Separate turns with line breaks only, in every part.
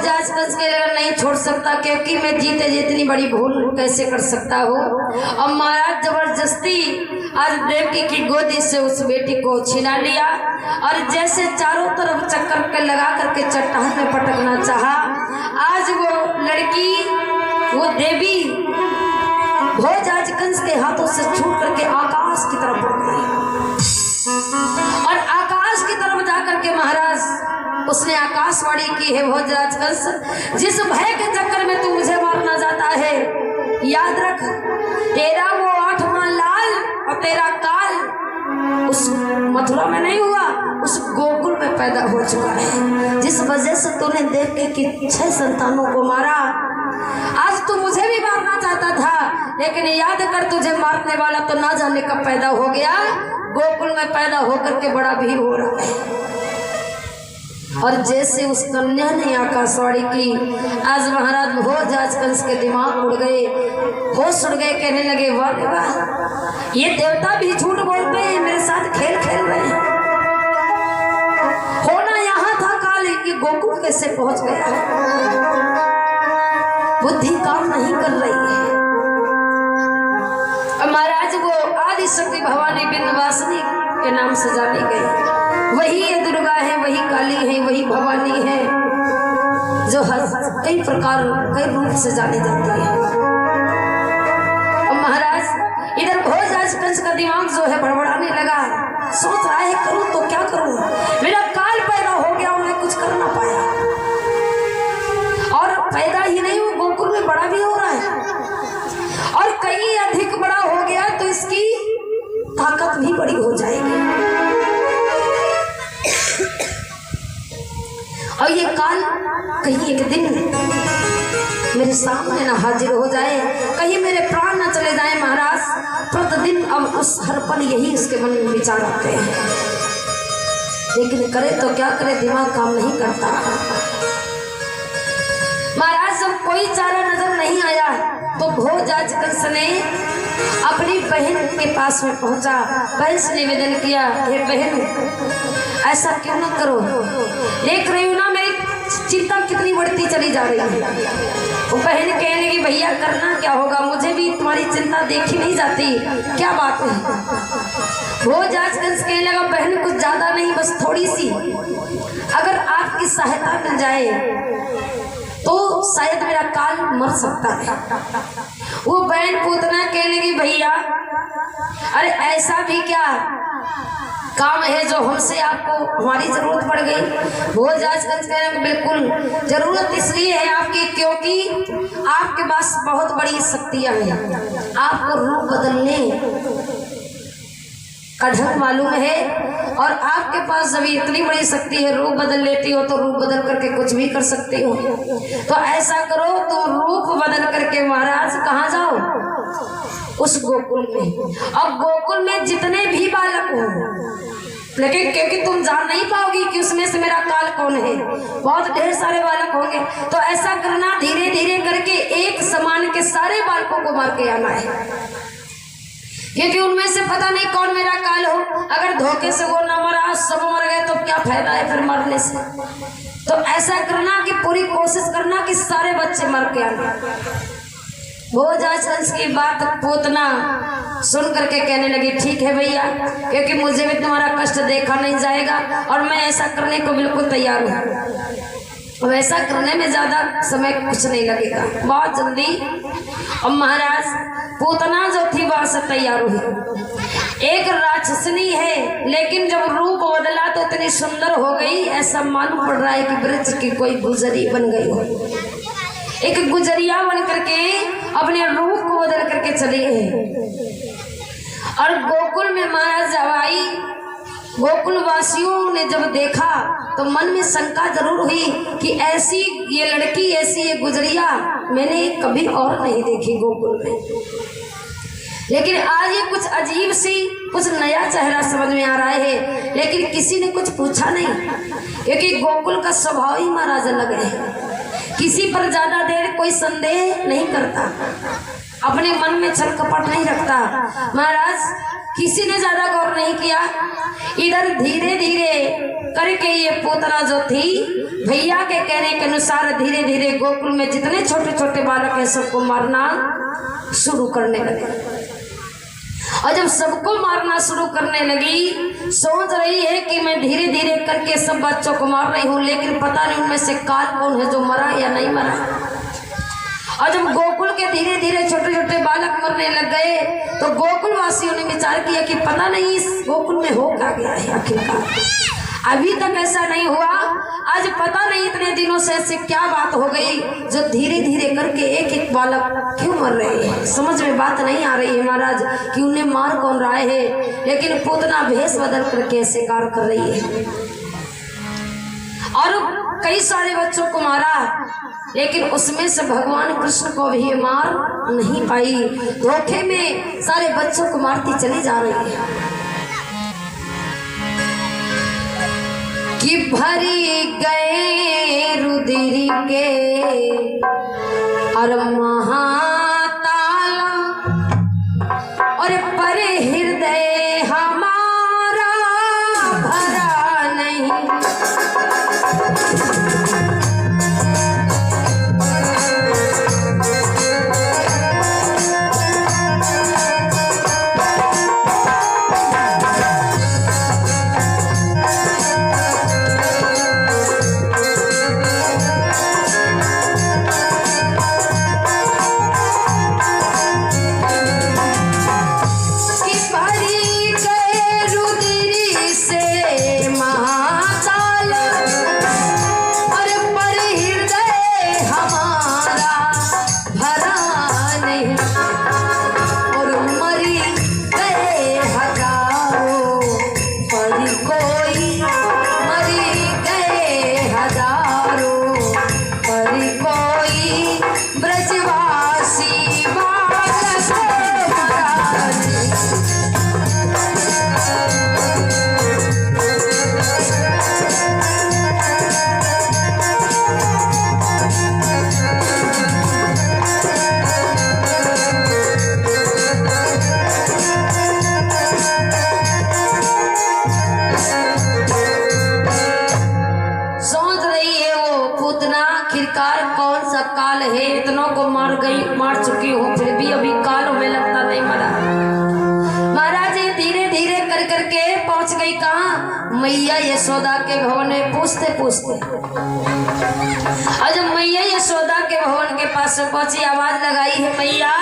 भोज आज कंस के लिए नहीं छोड़ सकता, क्योंकि मैं जीते जितनी बड़ी भूल कैसे कर सकता हूँ। अब महाराज जबरदस्ती आज देवकी की गोदी से उस बेटी को छिना लिया और जैसे चारों तरफ चक्कर के लगा करके चट्टान में पटकना चाहा। आज वो लड़की, वो देवी भोज आज कंस के हाथों से छूट करके आकाश की तरफ बढ़ गई और आकाश की तरफ जाकर के महाराज उसने आकाशवाणी की है, भोजराज कंस, जिस भय के चक्कर में तू मुझे मारना चाहता है, याद रख तेरा वो 8वां लाल और तेरा काल उस मथुरा में नहीं हुआ, उस गोकुल में पैदा हो चुका है। जिस वजह से तूने देवकी की 6 संतानों को मारा, आज तू मुझे भी मारना चाहता था, लेकिन याद कर तुझे मारने वाला तो ना जाने कब पैदा हो गया, गोकुल में पैदा होकर के बड़ा भी हो रहा है। और जैसे उस कन्या ने आकाशवाणी की, आज महाराज भोज आज कंस के दिमाग उड़ गए, होश उड़ गए, कहने लगे वाह वाह, ये देवता भी झूठ बोलते हैं, मेरे साथ खेल खेल रहे हैं। होना यहाँ था काल, ये गोकुल कैसे पहुंच गया, बुद्धि काम नहीं कर रही है। महाराज वो आदि शक्ति भवानी विंध्यवासिनी के नाम से जानी गई, वही ये दुर्गा है, वही काली है, वही भवानी है, जो हर कई प्रकार कई रूप से जानी जाती है। अब महाराज इधर भोज आज कंस का दिमाग जो है बड़बड़ाने लगा, सोच रहा है करूं तो क्या करूं, मेरा काल पैदा हो गया, मैं कुछ कर ना पाया, और पैदा ही नहीं वो गोकुल में बड़ा भी हो रहा है, और कहीं अधिक बड़ा हो गया तो इसकी ताकत भी बड़ी हो जाएगी। और ये काल कहीं एक दिन मेरे सामने ना हाजिर हो जाए, कहीं मेरे प्राण ना चले जाए। महाराज प्रतिदिन अब उस हर पल यही उसके मन में विचार आते हैं, लेकिन करे तो क्या करे, दिमाग काम नहीं करता। महाराज जब कोई चारा नजर नहीं आया तो भोज आज कंस ने अपनी बहन के पास में पहुंचा, बहन से निवेदन किया, हे बहन ऐसा क्यों ना करो, देख रही हूँ ना मेरी चिंता कितनी बढ़ती चली जा रही है। वो बहन कहने लगी भैया करना क्या होगा, मुझे भी तुम्हारी चिंता देखी नहीं जाती, क्या बात है। भोज आज कंस कहने लगा बहन कुछ ज्यादा नहीं, बस थोड़ी सी अगर आपकी सहायता मिल जाए तो शायद मेरा काल मर सकता है। वो बहन पूतना कहने लगी भैया अरे ऐसा भी क्या काम है जो हमसे आपको हमारी जरूरत पड़ गई। भोज आज कंस कहने लगा बिल्कुल जरूरत इसलिए है आपकी क्योंकि आपके पास बहुत बड़ी शक्तियां हैं, आपको रूप बदलने का ढंग मालूम है, और आपके पास जब इतनी बड़ी शक्ति है, रूप बदल लेती हो तो रूप बदल करके कुछ भी कर सकती हो। तो ऐसा करो तो रूप बदल करके महाराज कहाँ जाओ, उस गोकुल में। अब गोकुल में जितने भी बालक हो, लेकिन क्योंकि तुम जान नहीं पाओगी कि उसमें से मेरा काल कौन है, बहुत ढेर सारे बालक होंगे, तो ऐसा करना धीरे धीरे करके एक समान के सारे बालकों को मार के आना है, क्योंकि उनमें से पता नहीं कौन मेरा काल हो। अगर धोखे से वो न मरा, सब मर गए तो क्या फायदा है फिर मरने से। तो ऐसा करना कि पूरी कोशिश करना कि सारे बच्चे मर के आने। भोज आज कंस की बात पूतना सुन करके कहने लगी ठीक है भैया, क्योंकि मुझे भी तुम्हारा कष्ट देखा नहीं जाएगा और मैं ऐसा करने को बिल्कुल तैयार हूँ। अब ऐसा करने में ज्यादा समय कुछ नहीं लगेगा, बहुत जल्दी। और महाराज पूतना जो थी वहां से तैयार हुई, एक राक्षसनी है, लेकिन जब रूप बदला तो इतनी सुंदर हो गई, ऐसा मालूम पड़ रहा है कि वृक्ष की कोई गुजरी बन गई हो। एक गुजरिया बन करके अपने रूप को बदल करके चली है। और गोकुल में महाराज जब आई, गोकुल वासियों ने जब देखा तो मन में शंका जरूर हुई कि ऐसी ये लड़की, ऐसी ये गुजरिया मैंने कभी और नहीं देखी गोकुल में। लेकिन आज ये कुछ अजीब सी, कुछ नया चेहरा समझ में आ रहा है, लेकिन किसी ने कुछ पूछा नहीं, क्योंकि गोकुल का स्वभाव ही महाराज अलग है। किसी पर ज्यादा देर कोई संदेह नहीं करता, अपने मन में छल कपट नहीं रखता। महाराज किसी ने ज्यादा गौर नहीं किया। इधर धीरे धीरे करके ये पूतना जो थी भैया के कहने के अनुसार धीरे धीरे गोकुल में जितने छोटे छोटे बालक हैं सबको मारना शुरू करने लगे। और जब सबको मारना शुरू करने लगी, सोच रही है कि मैं धीरे धीरे करके सब बच्चों को मार रही हूँ, लेकिन पता नहीं उनमें से काल कौन है जो मरा या नहीं मरा। और जब गोकुल के धीरे धीरे छोटे छोटे बालक मरने लग गए तो गोकुल वासियों ने विचार किया कि पता नहीं इस गोकुल में हो क्या गया है आखिरकार, अभी तक ऐसा नहीं हुआ, आज पता नहीं इतने दिनों से ऐसे क्या बात हो गई जो धीरे धीरे करके एक एक बालक क्यों मर रहे हैं। समझ में बात नहीं आ रही है महाराज कि उन्हें मार कौन रहा है, लेकिन पूतना भेष बदल करके शिकार कर रही है। और कई सारे बच्चों को मारा, लेकिन उसमें से भगवान कृष्ण को भी मार नहीं पाई। धोखे में सारे बच्चों को मारती चली जा रही है कि भरी गए रुधिर के और महाताल और पर हृदय हमारा भरा नहीं। मार चुकी हूँ फिर भी अभी काल में लगता नहीं मरा। महाराज धीरे धीरे कर करके पहुंच गई कहाँ, मैया यशोदा के भवन में पूछते पूछते। और जब मैया यशोदा के भवन के पास से पहुंची, आवाज लगाई है मैया।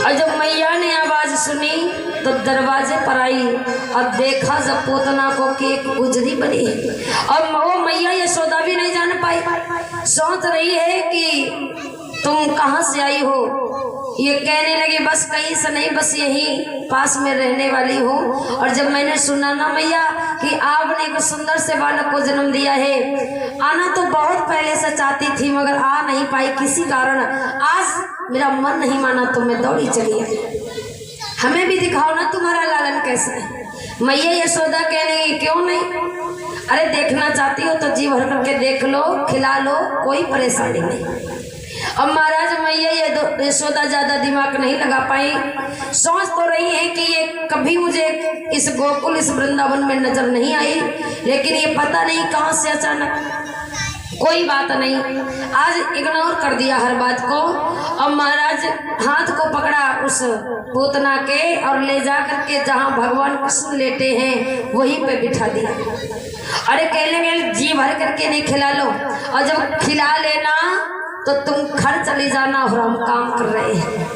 और जब मैया ने आवाज सुनी तो दरवाजे पर आई और देखा जब पूतना को कि एक गुजरी बनी है। और वो मैया यशोदा भी नहीं जान पाई, सोच रही है कि तुम कहाँ से आई हो। ये कहने लगी बस कहीं से नहीं, बस यहीं पास में रहने वाली हूँ। और जब मैंने सुना ना मैया कि आपने एक सुंदर से बालक को जन्म दिया है, आना तो बहुत पहले से चाहती थी मगर आ नहीं पाई किसी कारण। आज मेरा मन नहीं माना तो मैं दौड़ी चली आई। हमें भी दिखाओ ना तुम्हारा लालन कैसा है। मैया यशोदा कहने लगी क्यों नहीं, अरे देखना चाहती हो तो जी भर करके देख लो, खिला लो, कोई परेशानी नहीं। अब महाराज मैया यशोदा ज्यादा दिमाग नहीं लगा पाई, सोच तो रही है कि ये कभी मुझे इस गोकुल इस वृंदावन में नजर नहीं आई, लेकिन ये पता नहीं कहां से अचानक। कोई बात नहीं, आज इग्नोर कर दिया हर बात को। अब महाराज हाथ को पकड़ा उस पूतना के और ले जा करके जहाँ भगवान कृष्ण लेटे हैं वहीं पे बिठा दिया। अरे कहने लगे जी भर करके नहीं खिला लो, और जब खिला लेना तो तुम घर चली जाना और हम काम कर रहे हैं।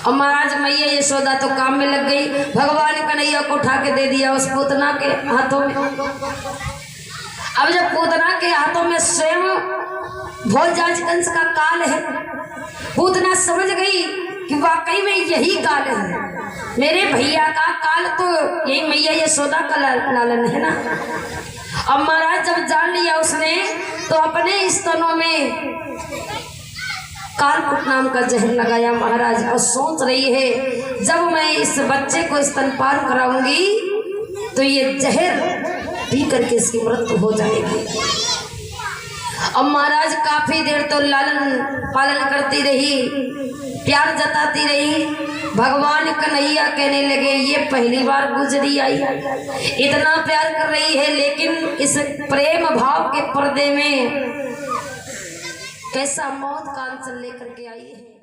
और महाराज मैया यशोदा तो काम में लग गई, भगवान कन्हैया को उठा के दे दिया उस पूतना के हाथों में। अब जब पूतना के हाथों में स्वयं भोजराज कंस का काल है, पूतना समझ गई कि वाकई में यही काल है, मेरे भैया का काल तो यही मैया यशोदा का लालन है ना। अब महाराज जब जान लिया उसने तो अपने स्तनों में कालकूट नाम का जहर लगाया महाराज, और सोच रही है जब मैं इस बच्चे को स्तनपान कराऊंगी तो ये जहर पी करके इसकी मृत्यु हो जाएगी। अब महाराज काफी देर तो लालन पालन करती रही, प्यार जताती रही, भगवान कन्हैया कहने लगे ये पहली बार गुजरी आई, इतना प्यार कर रही है, लेकिन इस प्रेम भाव के पर्दे में कैसा मौत का आंचल लेकर के आई है।